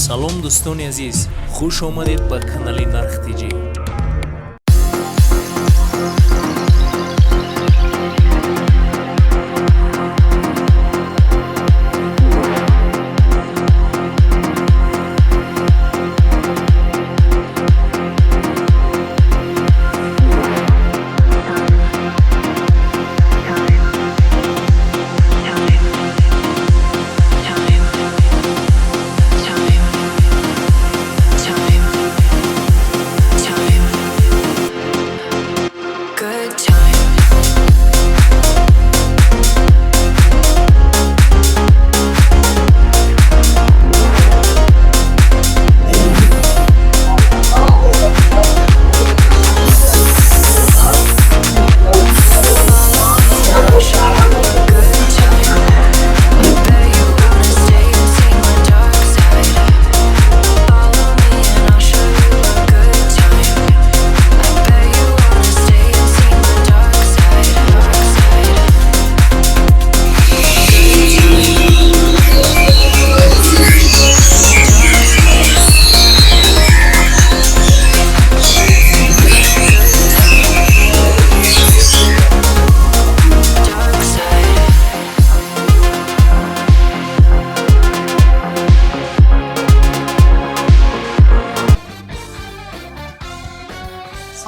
салом дӯстони азиз, хуш омадед ба канали Нарх ТЖ.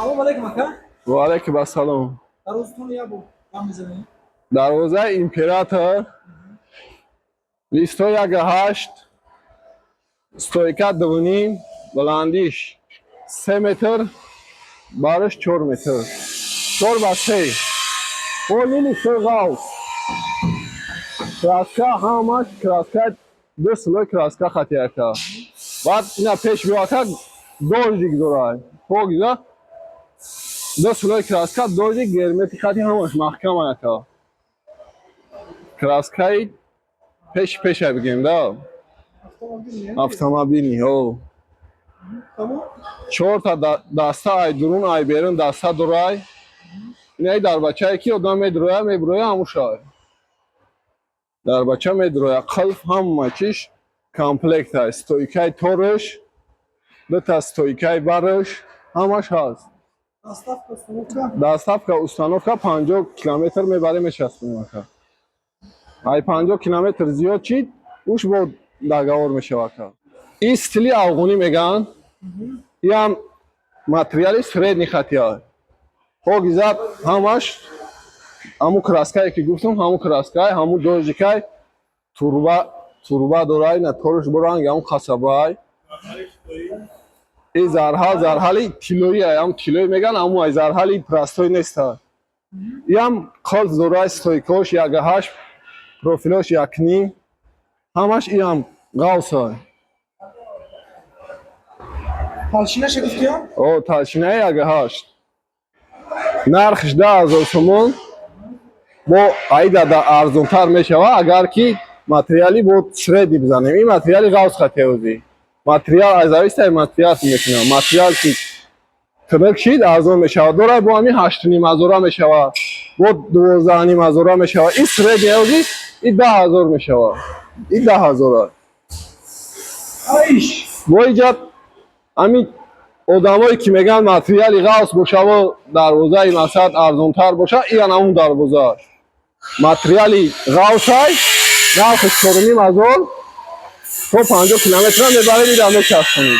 салом алейкум ака. Ва алейкум ассалом. Дарвозатон як бо гам мезанем. Дарвозаи император листо 1.8 стойка 2.5 баландиш 3 метр бариш 4 метр 4 ба 3 полини сегаус краска ҳамаш краска ду слой краска хатияка баъд ина пеш биёка дождик дорад погиза ду слой краска дождик гермети хати ҳамаш маҳкам ака краскаи пеша бигем да автомобили ҳо Тамом. 4 та даста ай дурун ай берун даста дурай инаи дарбачае ки одам медуроя мебуроя ҳамушай дарбача медуроя қалф ҳама чиш комплект аст стойкаи торш дута стойкаи барш ҳамаш ҳаст Доставка, установка. доставка установка 50 километр мебарем мечаспонем ака ай 50 километр зиёд чид уш бо договор мешавад ака ин стили афғонӣ меган ин материали средни хатия погиза ҳамаш ҳамун краскае ки гуфтам ҳамун краскае ҳамун дождикай турба дорай на торш боранг ҳамун қасабай ин зарҳали тилоия ҳам тилои меган ҳамун ай зарҳали простой неста ям қалф дорай стойкош 1.8 профилош 1.5 ҳамаш иам ғавсай Толщина гуфтиям? о толщинаи 1.8 нархш 10,000 сомон бо аида да арзонтар мешава агар ки материали бо средни бизанем ин материали ғавс хатиёзи материал аз зависимости аз материал мекунам материал ки тирк шид арзон мешава дорад бо ҳамин 8,500 мешава бо 12,500 мешава ин средниёзи ин 10,000 мешава ин 10,000 Айш. бо иҷод ҳамин одамое ки меган материали ғавс бошаву дарвозаи масад арзонтар боша ин ҳамун дарвоза материали ғавсай нархи 4,500 то 50 километр мебарем ида мечаспонем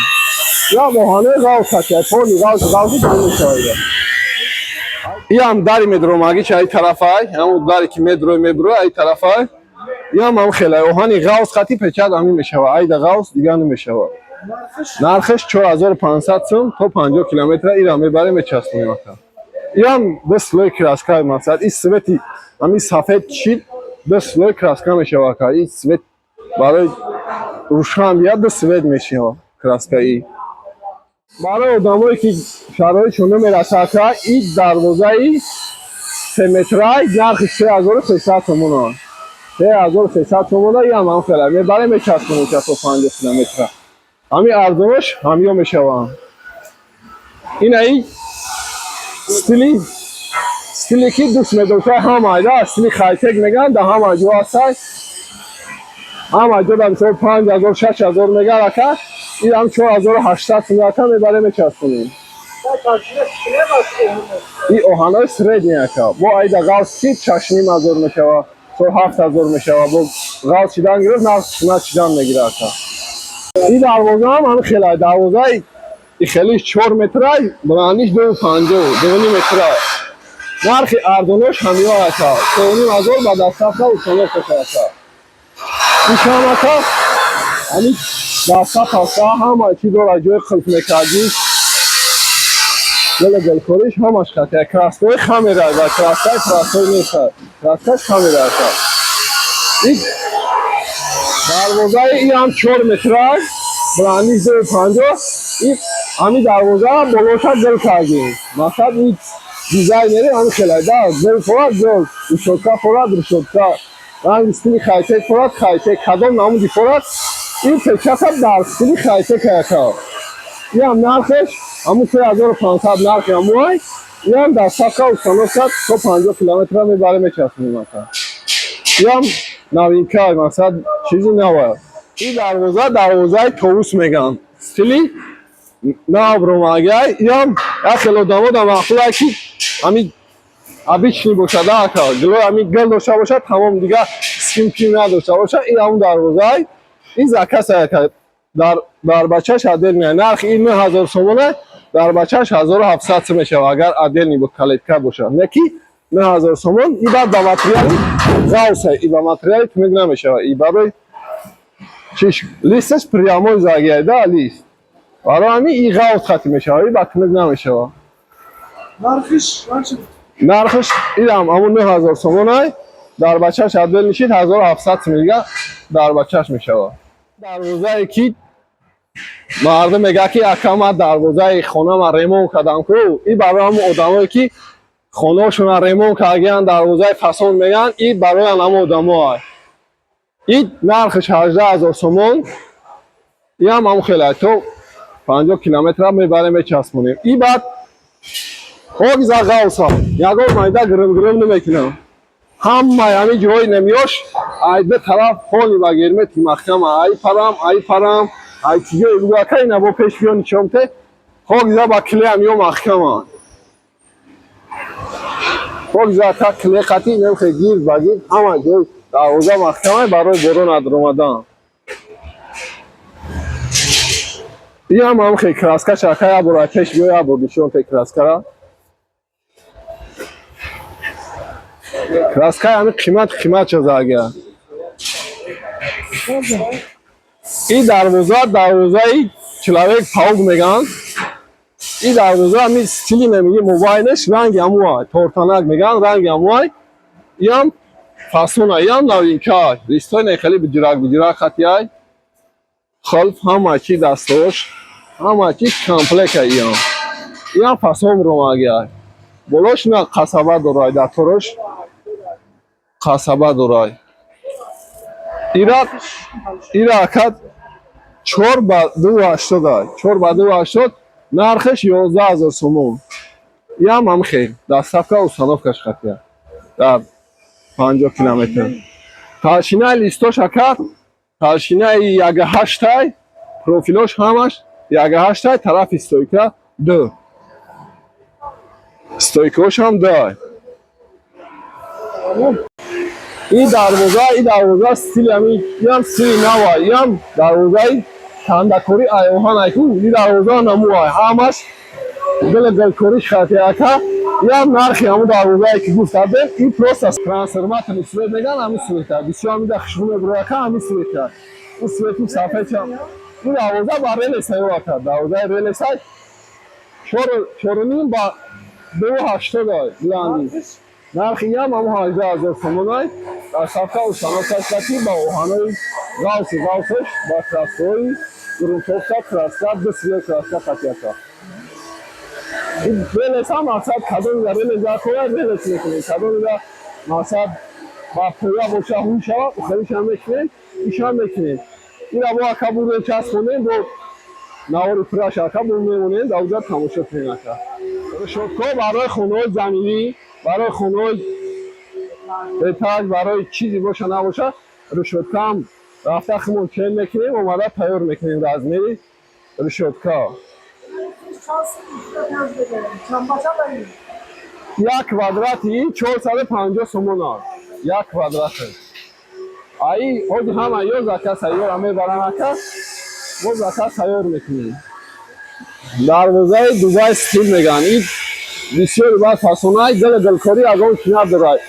я моҳанаи ғавс хатия поли ғавси мешавад иам дари медромагич ай тарафай ҳамун дари ки медрои мебурои ай тарафай иам ҳам хелай оҳани ғавс хати печат ҳамин мешава айда ғавс дигар намешава нархш 4500 сом то 50 километр ира мебарем мечаспонем ака иам ду слой краска масад ин свети ҳамин сафед чид ду слой краска мешава ака ин свет барои рӯшан биёд ду свет мешава краскаи барои одамое ки шароитшон намераса ака ин дарвозаи 3 метрай нархи 3300 сомон аст 3300 сомон иам ҳам хелай мебарем мечаспонем 50 километр ҳамин арзонош ҳамё мешавам инаи стили ки дӯст медошта ҳамайда стили хайтек меган да ҳама ҷо ҳастай همه جا در سال 5000 6000 میگه رکه این هم 4800 میگه میبره میچسبونیم تاشینه چیه باشه؟ این اوهانای سردی نکه با ایده غاز سید 6500 میشوه سال 7000 میشوه با غاز چیدن گرفت نه چیدن میگیره اکه این دروازه هم خیلی دروازه این خیلیش 4 متره بلندیش 250 متره نرخ اردنوش همیه اکه 3500 با دستفته و سنو کشه اکه این شام اکه همین دستفته همه چی دور جای خلط میکردی گل کریش همش خطه کراسکوی خمیره و کراسکوی نیست کراسکوی خمیره این دروازه این هم 4 متره بلندیش 250 این همین دروازه هم بلوشت گل کردیم مثلا این دیزاینری همین خیلی دار گل فراد گل روشتکا فراد روشتکا رنگ استیلی خیطه فراد خیطه کدام نمودی فراد این تکیت هم در استیلی خیطه که این هم نرخش همون 3500 نرخ همون این هم در ساکا و سانوکت تو 50 کیلومتر هم میبره میچسبونیم مثلا این هم نوینکه مثلا چیزی نوید این دروازه تووس میگن استیلی نه بروماگی این هم یک خیلی دامو در مخلوقه که همین ابیچنی باشده اکا جلو همین گل داشته باشه تمام دیگه سیمپی نداشته باشه این همون دروازه این زکه سایه در بچهش عدل میه نرخ این 9000 سومونه در بچهش 1700 میشه اگر عدل نی با کلیدکه باشه نکی 9000 سومون این بعد با ماتریالی غوصه این با ماتریالی تمیگ نمیشه این برای چیش لیستش پریاموی زاگیه ده لیست برای همین این غوص خطی میشه این با تمیگ نمیشه نرخش این هم همون 9000 سومونه در بچهش عدل نشید 1700 میگه در بچهش میشه دروازه کی مردم میگه که اکم دروازه خونه ما ریمون کردم که این برای هم آدمایی که خونه شون ریمون کردن دروازه فسون میگن این برای هم آدمای این نرخش 18000 سومون این هم خیلی تو 50 کیلومتر هم میبره میچسبونیم این بعد خوک زغاوسا یگو مایده گرم نمیکنم همه همین جای نمیوش ایده طرف خونی و گرمه تی محکم ای پرم ای تیگه ایلوگا که اینه با پیش بیانی چمته خوک زا با کلی همیو محکم خوک زا تا کلی خطی نمیخه گیر بگیر همه جای دروازه محکمه برای برون ادرومدن این هم خیلی کراسکه شکه یا برای پیش بیای یا بردیشون تی کراسکه را کراسکه همین قیمت چه زاگه این دروازه چلاویک پاوگ میگن این دروازه همین ستیلی نمیگه موبایلش رنگ هموهای تورتانک میگن رنگ هموهای این هم فاسون های هم نوینکه های ریستای نخلی بجراک خطی های خلف همه چی دستوش همه چی کمپلک های این هم فاسون روماگی های بلوش نه قصبه دورای در طورش قصبه دورای این راکت 4 با 280 دای 4 با 280 نرخش 11000 سومون یا هم خیلی دستفکه و سانوفکش خطیه در 50 کیلومتر تاشینه لیستوش اکر تاشینه 1.8 تای پروفیلوش همش 1.8 تای طرف استویکه 2 استویکوش هم 2 این دروازه استیل همین هم سری نوای هم دروازه کندکوری ایوهان ایکو این دروازه نموای همش گل کریش خطی اکا هم نرخی همون دروازه که گفته این پروسس ترانسفرماتر نسبت میگن همین سویتر بسیار میده خشونه برو اکا همین سویتر اون سویتر صفحه چم این دروازه با ریلس های واکر دروازه ریلس های 4.5 با 280 دای بلندی نرخی هم همون 18000 سومونای در صفحه و سانوکشتی با اوهانای غوصش با کراسکوی گرونتوفتا کراسکت بسیار کراسکت خطیتا این ریلس هم مقصد کدوم در ریلس در کویا ریلس میکنید کدوم در مقصد با پویا بوچه هون شود و خیلیش هم میکنید ایش هم میکنید این رو با اکبور رو چسب کنید با نوار پراش اکبور میمونید دوزر تماشا کنید شدکو برای خونه زمینی برای خونه اتاق برای چیزی باشه نباشه رشوت کم рафта хмурчен мекунем, омада тайёр мекунем размери решетка. Şansın üstüne biraz edelim. Çambaca da iyi. یک کвадрати 450 сомон аст. یک квадрати. Ай, ҳоҷи ҳама ё зака сайёра мебарам ака. Мо зака сайёр мекунем. Дарвозаи Дубай стил меган. Ин бисёр ба фасонаи гал-галкорӣ аз он кино дорад.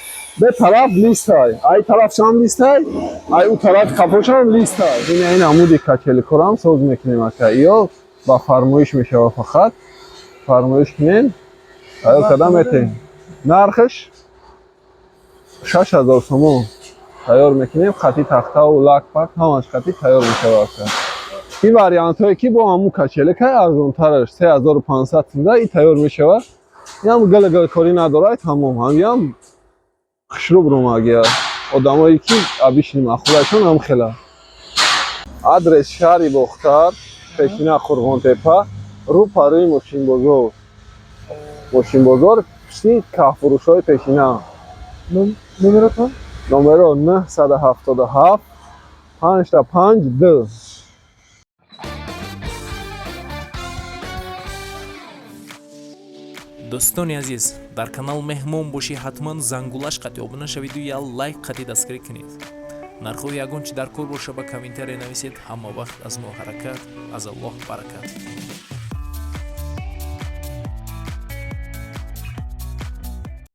Бе тараф листай. Ай тарафшам листай. Ай у тараф капошам листай. Ин амуди качели корам соз мекунем ака. Ё ба фармоиш мешава фақат. Фармоиш кунем. Ай кадам метем. Нархш 6000 сомон. Тайёр мекунем. Хати тахтаву лакпак ҳамаш хати тайёр мешава ака. این وریانت که با همون کچله که ارزون ترش 3500 تومن این تیار میشه. هم گل کاری نداره تمام هم خشرو برام اگر آدمایی که ابیشیم خودشون هم خیلی آدرس شهری بختر پیشینه خرغون تپه رو پروی ماشین بازار پشتی کافروش های پیشینه Numaratın? نمره 977 552 дӯстони азиз дар канал меҳмон бошӣ ҳатман зангулаш қатӣ обуна шавиду я лайк қатӣ дастгирӣ кунед нархҳои ягон чи дар кор боша ба комментария нависед ҳама вақт аз мо ҳаракат аз аллоҳ баракат